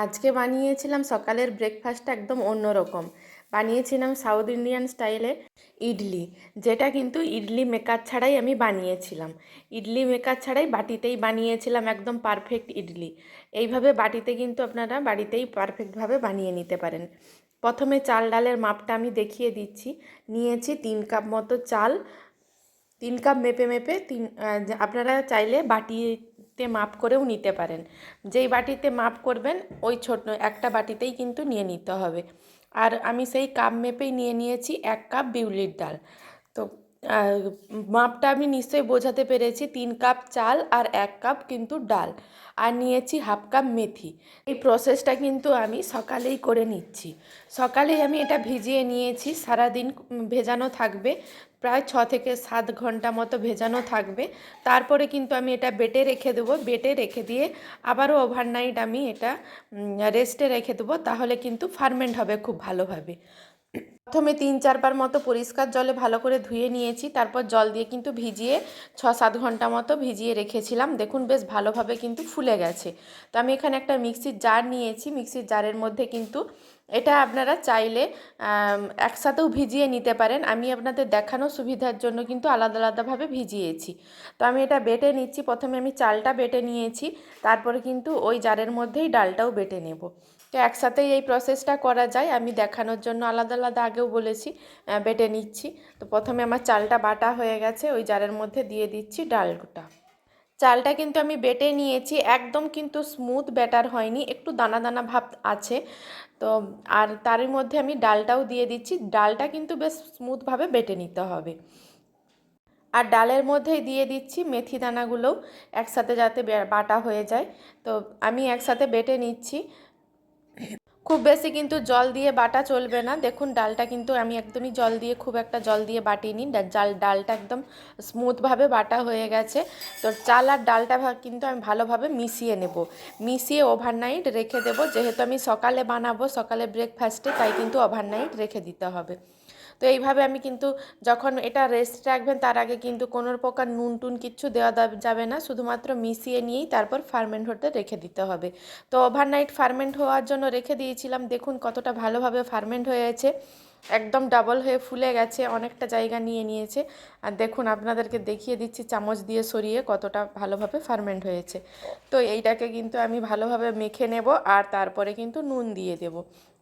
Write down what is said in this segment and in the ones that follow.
আজকে বানিয়েছিলাম সকালের ব্রেকফাস্টটা একদম অন্যরকম। বানিয়েছিলাম সাউথ ইন্ডিয়ান স্টাইলে ইডলি, যেটা কিন্তু ইডলি মেকার ছাড়াই আমি বানিয়েছিলাম। ইডলি মেকার ছাড়াই বাটিতেই বানিয়েছিলাম একদম পারফেক্ট ইডলি। এইভাবে বাটিতে কিন্তু আপনারা বাড়িতেই পারফেক্টভাবে বানিয়ে নিতে পারেন। প্রথমে চাল ডালের মাপটা আমি দেখিয়ে দিচ্ছি। নিয়েছি 3 কাপ মতো চাল, 3 কাপ মেপে মেপে আপনারা চাইলে বাটিতে মাপ করেও নিতে পারেন। যেই বাটিতে মাপ করবেন ওই ছোট একটা বাটিতেই কিন্তু নিয়ে নিতে হবে। আর আমি সেই কাপ মেপেই নিয়ে নিয়েছি 1 কাপ বিউলির ডাল। তো মাপটা আমি নিশ্চয়ই বোঝাতে পেরেছি। 3 কাপ চাল আর 1 কাপ কিন্তু ডাল, আর নিয়েছি 1/2 কাপ মেথি। এই প্রসেসটা কিন্তু আমি সকালেই করে নিচ্ছি। সকালেই আমি এটা ভিজিয়ে নিয়েছি, সারাদিন ভেজানো থাকবে, প্রায় 6 থেকে 7 ঘন্টা মতো ভেজানো থাকবে। তারপরে কিন্তু আমি এটা বেটে রেখে দেবো। বেটে রেখে দিয়ে আবারও ওভারনাইট আমি এটা রেস্টে রেখে দেবো, তাহলে কিন্তু ফার্মেন্ট হবে খুব ভালোভাবে। প্রথমে 3-4 বার মতো পরিষ্কার জলে ভালো করে ধুয়ে নিয়েছি, তারপর জল দিয়ে কিন্তু ভিজিয়ে 6-7 ঘন্টা মতো ভিজিয়ে রেখেছিলাম। দেখুন বেশ ভালোভাবে কিন্তু ফুলে গেছে। তো আমি এখানে একটা মিক্সির জার নিয়েছি। মিক্সির জারের মধ্যে কিন্তু এটা আপনারা চাইলে একসাথেও ভিজিয়ে নিতে পারেন। আমি আপনাদের দেখানোর সুবিধার জন্য কিন্তু আলাদা আলাদাভাবে ভিজিয়েছি। তো আমি এটা বেটে নিচ্ছি। প্রথমে আমি চালটা বেটে নিয়েছি, তারপরে কিন্তু ওই জারের মধ্যেই ডালটাও বেটে নেব। তো একসাথেই এই প্রসেসটা করা যায়, আমি দেখানোর জন্য আলাদা আলাদা আগেও বলেছি। বেটে নিচ্ছি। তো প্রথমে আমার চালটা বাটা হয়ে গেছে, ওই জারের মধ্যে দিয়ে দিচ্ছি ডালটা। চালটা কিন্তু আমি বেটে নিয়েছি, একদম কিন্তু স্মুথ ব্যাটার হয়নি, একটু দানা দানা ভাব আছে। তো আর তার মধ্যে আমি ডালটাও দিয়ে দিচ্ছি। ডালটা কিন্তু বেশ স্মুথভাবে বেটে নিতে হবে। আর ডালের মধ্যেই দিয়ে দিচ্ছি মেথি দানাগুলোও একসাথে, যাতে বাটা হয়ে যায়। তো আমি একসাথে বেটে নিচ্ছি। খুব বেশি কিন্তু জল দিয়ে বাটা চলবে না। দেখুন ডালটা কিন্তু আমি একদমই জল দিয়ে, খুব একটা জল দিয়ে বাটিনি। ডালটা একদম স্মুথভাবে বাটা হয়ে গেছে। তো চাল আর ডালটা কিন্তু আমি ভালোভাবে মিশিয়ে নেব। মিশিয়ে ওভারনাইট রেখে দেব, যেহেতু আমি সকালে বানাবো, সকালে ব্রেকফাস্টে, তাই কিন্তু ওভারনাইট রেখে দিতে হবে। তো এইভাবে আমি কিন্তু, যখন এটা রেস্ট রাখবেন তার আগে কিন্তু কোনো প্রকার নুন টুন কিচ্ছু দেওয়া যাবে না, শুধুমাত্র মিশিয়ে নিয়েই তারপর ফার্মেন্ট হতে রেখে দিতে হবে। তো ওভারনাইট ফার্মেন্ট হওয়ার জন্য রেখে দিয়েছিলাম। দেখুন কতটা ভালোভাবে ফার্মেন্ট হয়েছে, একদম ডাবল হয়ে ফুলে গেছে, অনেকটা জায়গা নিয়ে নিয়েছে। আর দেখুন আপনাদেরকে দেখিয়ে দিচ্ছি চামচ দিয়ে সরিয়ে কতটা ভালোভাবে ফার্মেন্ট হয়েছে। তো এইটাকে কিন্তু আমি ভালোভাবে মেখে নেব, আর তারপরে কিন্তু নুন দিয়ে দেব।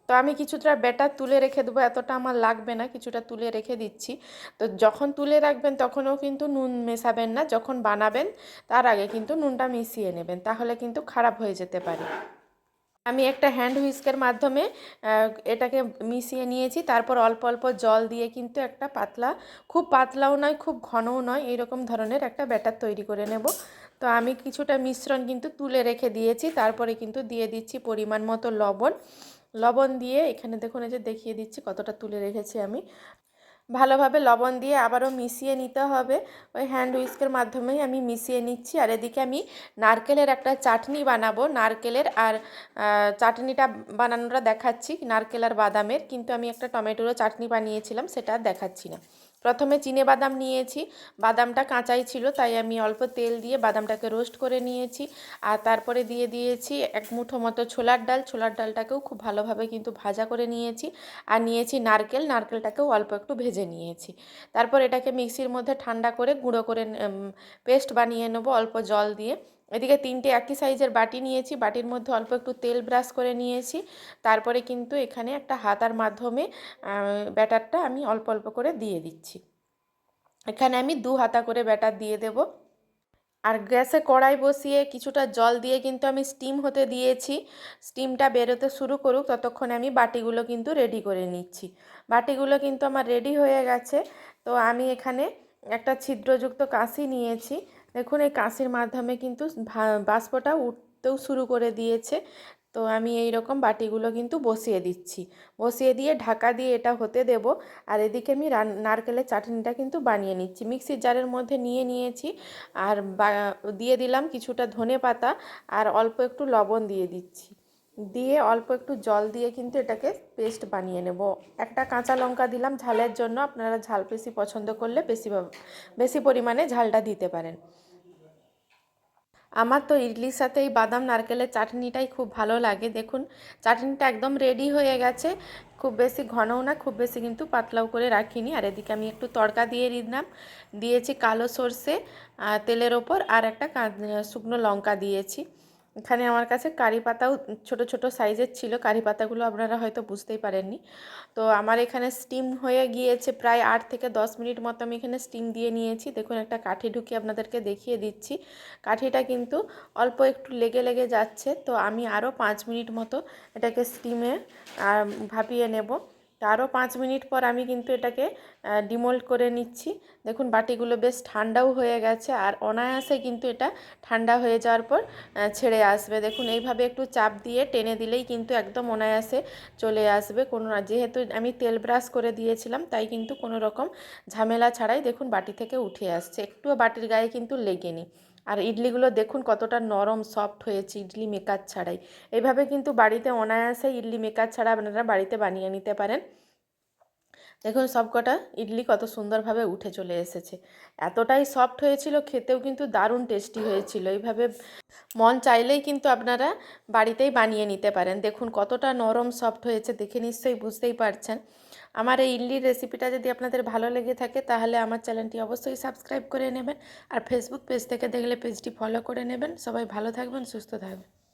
তো আমি কিছুটা ব্যাটার তুলে রেখে দেবো, এতটা আমার লাগবে না, কিছুটা তুলে রেখে দিচ্ছি। তো যখন তুলে রাখবেন তখনও কিন্তু নুন মেশাবেন না, যখন বানাবেন তার আগে কিন্তু নুনটা মিশিয়ে নেবেন, তাহলে কিন্তু খারাপ হয়ে যেতে পারে। আমি একটা হ্যান্ড হুইস্কের মাধ্যমে এটাকে মিশিয়ে নিয়েছি। তারপর অল্প অল্প জল দিয়ে কিন্তু একটা পাতলা, খুব পাতলাও নয় খুব ঘনও নয়, এরকম ধরনের একটা ব্যাটার তৈরি করে নেব। তো আমি কিছুটা মিশ্রণ কিন্তু তুলে রেখে দিয়েছি। তারপরে কিন্তু দিয়ে দিচ্ছি পরিমাণ মতো লবণ। লবণ দিয়ে এখানে দেখুন, এই যে দেখিয়ে দিচ্ছি কতটা তুলে রেখেছি আমি। ভালোভাবে লবণ দিয়ে আবারও মিশিয়ে নিতে হবে। ওই হ্যান্ড হুইস্কের মাধ্যমেই আমি মিশিয়ে নিচ্ছি। আর এদিকে আমি নারকেলের একটা চাটনি বানাবো, নারকেলের আর চাটনিটা বানানোটা দেখাচ্ছি, নারকেল আর বাদামের। কিন্তু আমি একটা টমেটোরও চাটনি বানিয়েছিলাম, সেটা দেখাচ্ছি না। প্রথমে চিনে বাদাম নিয়েছি, বাদামটা কাঁচাই ছিল, তাই আমি অল্প তেল দিয়ে বাদামটাকে রোস্ট করে নিয়েছি। আর তারপরে দিয়ে দিয়েছি 1 মুঠো মতো ছোলার ডাল। ছোলার ডালটাকেও খুব ভালোভাবে কিন্তু ভাজা করে নিয়েছি। আর নিয়েছি নারকেল, নারকেলটাকেও অল্প একটু ভেজে নিয়েছি। তারপর এটাকে মিক্সির মধ্যে ঠান্ডা করে গুঁড়ো করে পেস্ট বানিয়ে নেব অল্প জল দিয়ে। এদিকে 3টে একই সাইজের বাটি নিয়েছি, বাটির মধ্যে অল্প একটু তেল ব্রাশ করে নিয়েছি। তারপরে কিন্তু এখানে একটা হাতার মাধ্যমে ব্যাটারটা আমি অল্প অল্প করে দিয়ে দিচ্ছি। এখানে আমি 2 হাতা করে ব্যাটার দিয়ে দেব। আর গ্যাসে কড়াই বসিয়ে কিছুটা জল দিয়ে কিন্তু আমি স্টিম হতে দিয়েছি। স্টিমটা বেরোতে শুরু করুক, ততক্ষণে আমি বাটিগুলো কিন্তু রেডি করে নিচ্ছি। বাটিগুলো কিন্তু আমার রেডি হয়ে গেছে। তো আমি এখানে একটা ছিদ্রযুক্ত কাঁচি নিয়েছি। দেখুন এই কাঁচির মাধ্যমে কিন্তু বাষ্পটা উঠতেও শুরু করে দিয়েছে। তো আমি এই রকম বাটিগুলো কিন্তু বসিয়ে দিচ্ছি। বসিয়ে দিয়ে ঢাকা দিয়ে এটা হতে দেব। আর এদিকে আমি নারকেলের চাটনিটা কিন্তু বানিয়ে নিচ্ছি। মিক্সির জারের মধ্যে নিয়ে নিয়েছি। আর দিয়ে দিলাম কিছুটা ধনেপাতা, আর অল্প একটু লবণ দিয়ে দিচ্ছি। দিয়ে অল্প একটু জল দিয়ে কিন্তু এটাকে পেস্ট বানিয়ে নেব। একটা কাঁচা লঙ্কা দিলাম ঝালের জন্য, আপনারা ঝাল বেশি পছন্দ করলে বেশি পরিমাণে ঝালটা দিতে পারেন। আমার তো ইডলির সাথে এই বাদাম নারকেলের চাটনিটাই খুব ভালো লাগে। দেখুন চাটনিটা একদম রেডি হয়ে গেছে, খুব বেশি ঘনও না খুব বেশি কিন্তু পাতলাও করে রাখিনি। আর এদিকে আমি একটু তড়কা দিয়ে দিলাম, দিয়েছি কালো সর্ষে তেলের ওপর, আর একটা শুকনো লঙ্কা দিয়েছি। এখানে আমার কাছে কারি পাতাও ছোট ছোট সাইজের ছিল, কারি পাতাগুলো আপনারা হয়তো বুঝতেই পারেননি। তো আমার এখানে স্টিম হয়ে গিয়েছে প্রায় 8 থেকে 10 মিনিট মতো আমি এখানে স্টিম দিয়ে নিয়েছি। দেখুন একটা কাঠি ঢুকিয়ে আপনাদেরকে দেখিয়ে দিচ্ছি, কাঠিটা কিন্তু অল্প একটু লেগে লেগে যাচ্ছে। তো আমি আরও 5 মিনিট মতো এটাকে স্টিমে ভাপিয়ে নেব। তো আরও 5 মিনিট পর আমি কিন্তু এটাকে ডিমোল্ড করে নিচ্ছি। দেখুন বাটিগুলো বেশ ঠান্ডাও হয়ে গেছে, আর অনায়াসে কিন্তু এটা ঠান্ডা হয়ে যাওয়ার পর ছেড়ে আসবে। দেখুন এইভাবে একটু চাপ দিয়ে টেনে দিলেই কিন্তু একদম অনায়াসে চলে আসবে। যেহেতু আমি তেল ব্রাশ করে দিয়েছিলাম তাই কিন্তু কোনো রকম ঝামেলা ছাড়াই দেখুন বাটি থেকে উঠে আসছে, একটুও বাটির গায়ে কিন্তু লেগেনি। আর ইডলিগুলো দেখুন কতটা নরম সফট হয়েছে ইডলি মেকার ছাড়াই। এইভাবে কিন্তু বাড়িতে অনায়াসে ইডলি মেকার ছাড়া আপনারা বাড়িতে বানিয়ে নিতে পারেন। দেখুন সবকটা ইডলি কত সুন্দরভাবে উঠে চলে এসেছে, এতটাই সফট হয়েছিল, খেতেও কিন্তু দারুণ টেস্টি হয়েছিল। এইভাবে মন চাইলেই কিন্তু আপনারা বাড়িতেই বানিয়ে নিতে পারেন। দেখুন কতটা নরম সফট হয়েছে, দেখে নিশ্চয়ই বুঝতেই পারছেন। আমার এই ইডলির রেসিপিটা যদি আপনাদের ভালো লেগে থাকে তাহলে আমার চ্যানেলটি অবশ্যই সাবস্ক্রাইব করে নেবেন, আর ফেসবুক পেজ থেকে দেখলে পেজটি ফলো করে নেবেন। সবাই ভালো থাকবেন, সুস্থ থাকবেন।